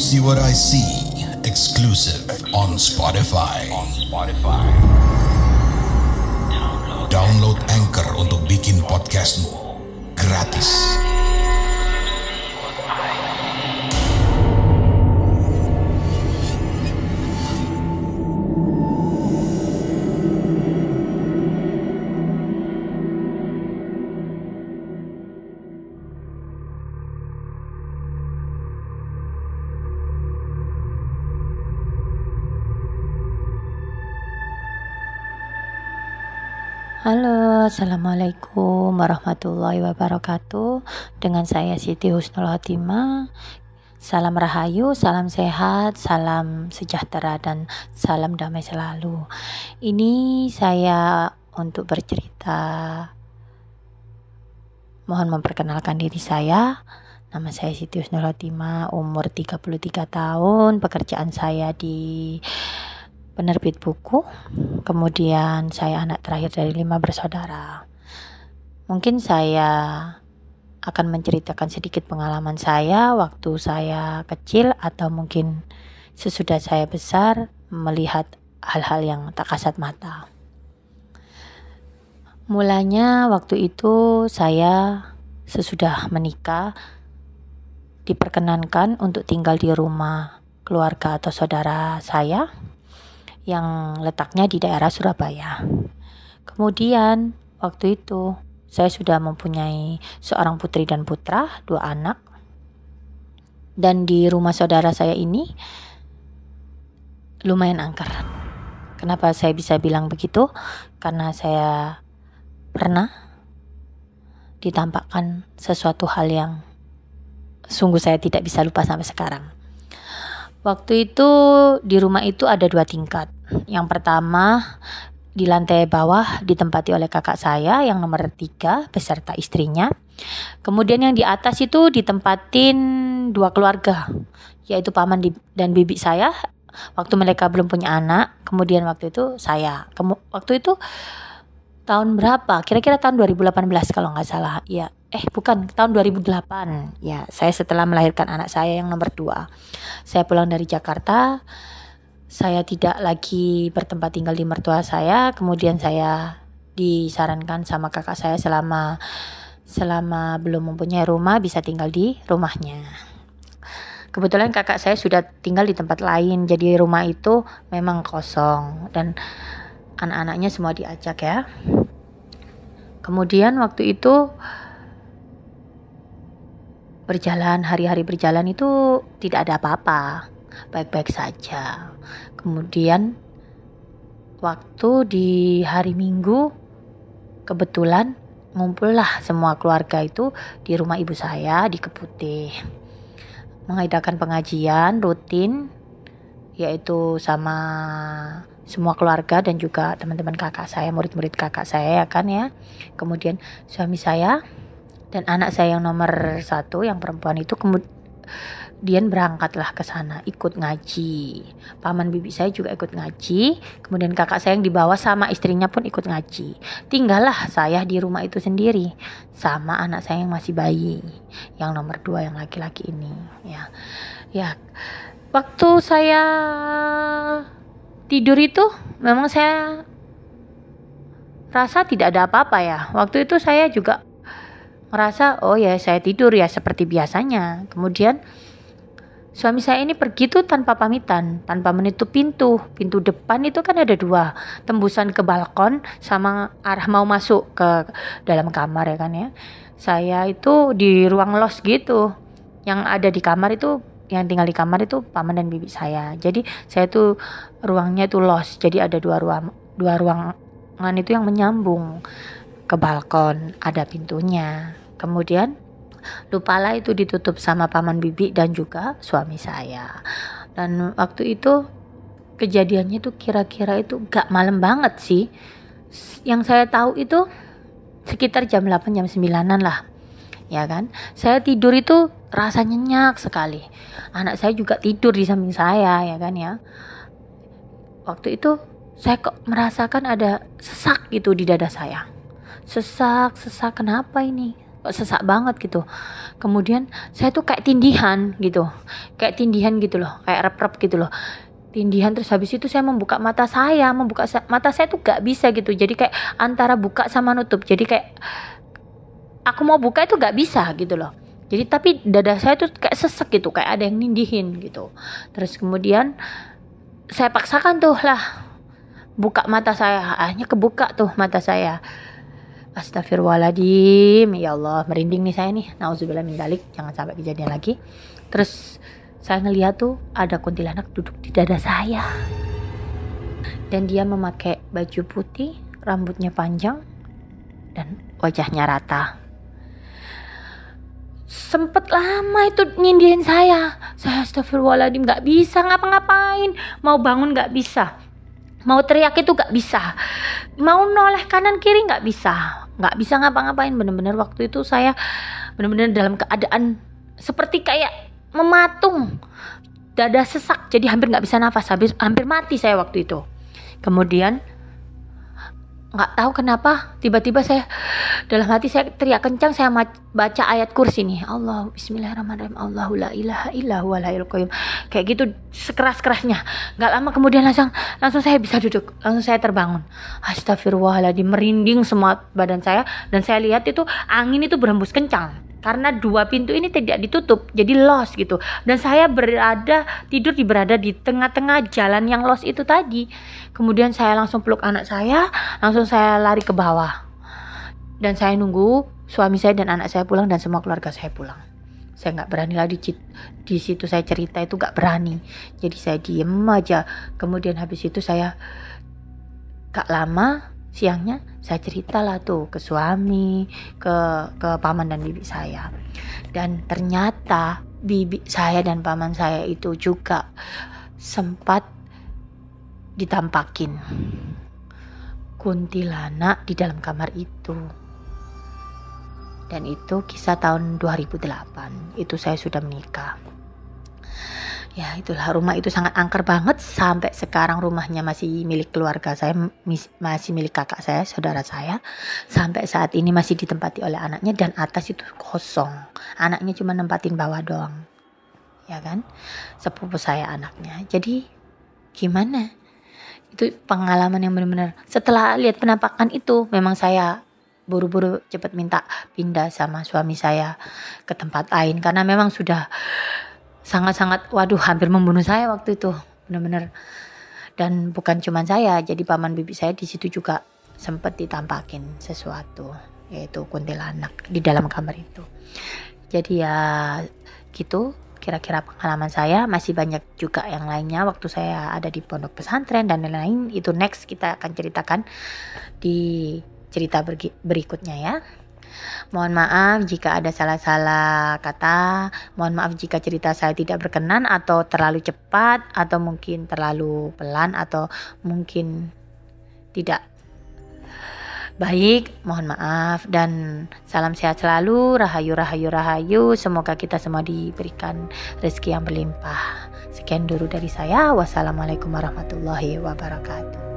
See What I See, exclusive on Spotify. Download Anchor untuk bikin podcastmu gratis. Halo, Assalamualaikum warahmatullahi wabarakatuh. Dengan saya Siti Husnul Khotimah. Salam rahayu, salam sehat, salam sejahtera, dan salam damai selalu. Ini saya untuk bercerita. Mohon memperkenalkan diri saya. Nama saya Siti Husnul Khotimah, umur 33 tahun. Pekerjaan saya di penerbit buku. Kemudian saya anak terakhir dari 5 bersaudara. Mungkin saya akan menceritakan sedikit pengalaman saya waktu saya kecil, atau mungkin sesudah saya besar melihat hal-hal yang tak kasat mata. Mulanya waktu itu saya sesudah menikah diperkenankan untuk tinggal di rumah keluarga atau saudara saya yang letaknya di daerah Surabaya. Kemudian waktu itu saya sudah mempunyai seorang putri dan putra, 2 anak. Dan di rumah saudara saya ini lumayan angker. Kenapa saya bisa bilang begitu? Karena saya pernah ditampakkan sesuatu hal yang sungguh saya tidak bisa lupa sampai sekarang. Waktu itu di rumah itu ada 2 tingkat. Yang pertama di lantai bawah ditempati oleh kakak saya yang nomor 3 beserta istrinya. Kemudian yang di atas itu ditempatin 2 keluarga, yaitu paman dan bibi saya waktu mereka belum punya anak. Kemudian waktu itu saya. Waktu itu tahun berapa? Kira-kira tahun 2018 kalau nggak salah. Ya, bukan, tahun 2008. Ya, saya setelah melahirkan anak saya yang nomor 2. Saya pulang dari Jakarta. Saya tidak lagi bertempat tinggal di mertua saya. Kemudian saya disarankan sama kakak saya selama belum mempunyai rumah bisa tinggal di rumahnya. Kebetulan kakak saya sudah tinggal di tempat lain. Jadi rumah itu memang kosong dan anak-anaknya semua diajak ya. Kemudian waktu itu hari-hari berjalan itu tidak ada apa-apa, baik-baik saja. Kemudian waktu di hari Minggu kebetulan ngumpullah semua keluarga itu di rumah ibu saya di Keputih, mengadakan pengajian rutin, yaitu sama semua keluarga dan juga teman-teman kakak saya, murid-murid kakak saya ya kan ya. Kemudian suami saya dan anak saya yang nomor 1 yang perempuan itu kemudian berangkatlah ke sana ikut ngaji. Paman bibi saya juga ikut ngaji. Kemudian kakak saya yang dibawa sama istrinya pun ikut ngaji. Tinggallah saya di rumah itu sendiri sama anak saya yang masih bayi, yang nomor 2 yang laki-laki ini ya. Waktu saya tidur itu memang saya rasa tidak ada apa-apa ya. Waktu itu saya juga merasa oh ya saya tidur ya seperti biasanya. Kemudian suami saya ini pergi tuh tanpa pamitan, tanpa menutup pintu depan itu kan ada 2, tembusan ke balkon sama arah mau masuk ke dalam kamar ya kan ya. Saya itu di ruang los gitu, yang ada di kamar itu, yang tinggal di kamar itu paman dan bibi saya. Jadi saya tuh ruangnya itu los, jadi ada 2 ruangan itu yang menyambung ke balkon, ada pintunya. Kemudian lupalah itu ditutup sama paman bibi dan juga suami saya. Dan waktu itu kejadiannya itu kira-kira itu gak malam banget sih. Yang saya tahu itu sekitar jam 8 jam 9-an lah. Ya kan? Saya tidur itu rasa nyenyak sekali. Anak saya juga tidur di samping saya ya kan ya. Waktu itu saya kok merasakan ada sesak gitu di dada saya. Sesak, kenapa ini? kok sesak banget gitu. Kemudian saya tuh kayak tindihan gitu loh, kayak rep-rep gitu loh, tindihan. Terus habis itu saya membuka mata saya tuh gak bisa gitu, jadi kayak antara buka sama nutup, jadi kayak aku mau buka itu gak bisa gitu loh. Jadi tapi dada saya tuh kayak sesek gitu, kayak ada yang nindihin gitu. Terus kemudian saya paksakan tuh lah buka mata saya, akhirnya kebuka tuh mata saya. Astagfirullahaladzim, ya Allah, merinding nih saya nih. Nauzubillah min dzalik, jangan sampai kejadian lagi. Terus saya ngeliat tuh ada kuntilanak duduk di dada saya, dan dia memakai baju putih, rambutnya panjang, dan wajahnya rata. Sempet lama itu nyindihin saya astagfirullahaladzim, gak bisa ngapa-ngapain, mau bangun gak bisa, mau teriak itu gak bisa, mau noleh kanan kiri gak bisa ngapa-ngapain. Bener-bener waktu itu saya bener-bener dalam keadaan seperti kayak mematung, dada sesak, jadi hampir gak bisa nafas, hampir mati saya waktu itu. Kemudian gak tahu kenapa tiba-tiba saya dalam hati saya teriak kencang, saya baca ayat kursi nih, Allah bismillahirrahmanirrahim, Allahu la ilaha illa huwal hayyul qayyum, kayak gitu sekeras-kerasnya. Gak lama kemudian langsung saya bisa duduk, langsung saya terbangun. Astagfirullahaladzim, merinding semua badan saya, dan saya lihat itu angin itu berhembus kencang karena dua pintu ini tidak ditutup, jadi los gitu. Dan saya tidur di tengah-tengah jalan yang los itu tadi. Kemudian saya langsung peluk anak saya, langsung saya lari ke bawah. Dan saya nunggu suami saya dan anak saya pulang dan semua keluarga saya pulang. Saya nggak berani lagi di situ saya cerita, itu nggak berani. Jadi saya diem aja. Kemudian habis itu saya gak lama siangnya saya ceritalah tuh ke suami, ke paman dan bibi saya. Dan ternyata bibi saya dan paman saya itu juga sempat ditampakin kuntilanak di dalam kamar itu. Dan itu kisah tahun 2008. Itu saya sudah menikah. Ya itulah, rumah itu sangat angker banget. Sampai sekarang rumahnya masih milik keluarga saya, masih milik kakak saya, saudara saya. Sampai saat ini masih ditempati oleh anaknya, dan atas itu kosong. Anaknya cuma nempatin bawah doang, ya kan, sepupu saya anaknya. Jadi gimana, itu pengalaman yang benar-benar, setelah lihat penampakan itu memang saya buru-buru cepat minta pindah sama suami saya ke tempat lain, karena memang sudah sangat-sangat hampir membunuh saya waktu itu, benar-benar. Dan bukan cuma saya, jadi paman bibi saya di situ juga sempat ditampakin sesuatu, yaitu kuntilanak di dalam kamar itu. Jadi ya gitu kira-kira pengalaman saya. Masih banyak juga yang lainnya waktu saya ada di pondok pesantren dan lain-lain. Itu next kita akan ceritakan di cerita berikutnya ya. Mohon maaf jika ada salah-salah kata, mohon maaf jika cerita saya tidak berkenan atau terlalu cepat, atau mungkin terlalu pelan, atau mungkin tidak baik. Mohon maaf, dan salam sehat selalu, rahayu rahayu rahayu. Semoga kita semua diberikan rezeki yang berlimpah. Sekian dulu dari saya. Wassalamualaikum warahmatullahi wabarakatuh.